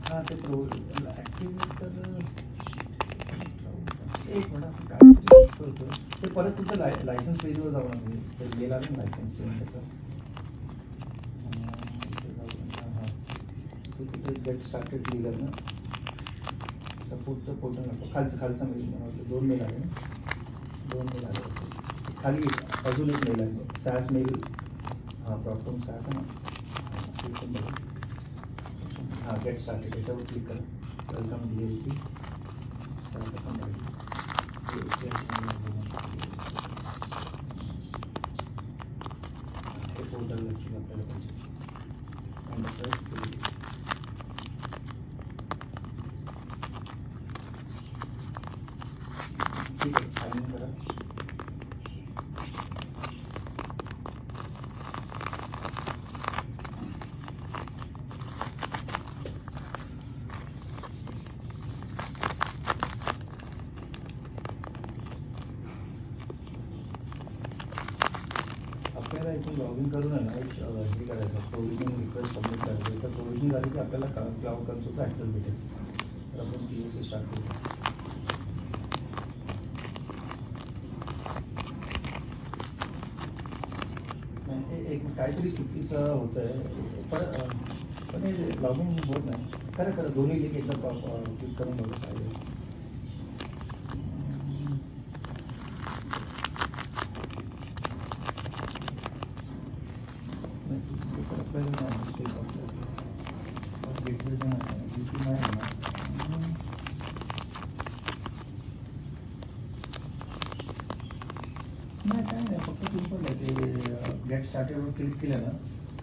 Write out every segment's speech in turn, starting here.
हां ते ॲक्टिव्ह तर एक मिनिट काय होतं ते परत तुमचं लायसन्स पेजवर जाऊ ना तुम्ही ते मेल आलं ना लायसन्स त्याचं हां ते तिथे गेट स्टार्टेड लिहिलं ना सपोर्ट तर पोर्टल नको खालचा मेल बनवतो 2 मेल आले ना 2 मेल आले होते खाली अजून एक मेल आहे सॅस मेल हां प्रॉब्लेम सॅस ना ते पण बघा हां गेट स्टार्टेड त्याच्यावर क्लिक करा वेलकम DLP सॅस पण राहील हे पोर्टल नक्की आपल्याला पाहिजे ठीक आहे साइन इन करा आपल्याला इथून लॉग इन करून आहे ना एक हे करायचं प्रोव्हिजन रिक्वेस्ट सबमिट करायचं तर प्रोव्हिजन झाली की आपल्याला क्लाउड कन्सोलचा ॲक्सेस भेटेल तर आपण POC स्टार्ट करू एक काहीतरी चुकीचं होतं आहे पण हे लॉग इन होत नाही खरं दोन्ही लिंक एकदा क्लिक करून बघू पाहिजे नाही काय नाही फक्त सिम्पल आहे ते गेट स्टार्टेडवर क्लिक केलं ना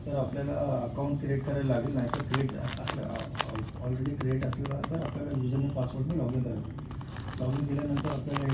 तर आपल्याला अकाउंट क्रिएट करायला लागेल नाही तर क्रिएट आपलं ऑलरेडी क्रिएट असलेला तर आपल्याला युजरने पासवर्डने लॉग इन करायचं लॉग इन केल्यानंतर आपल्याला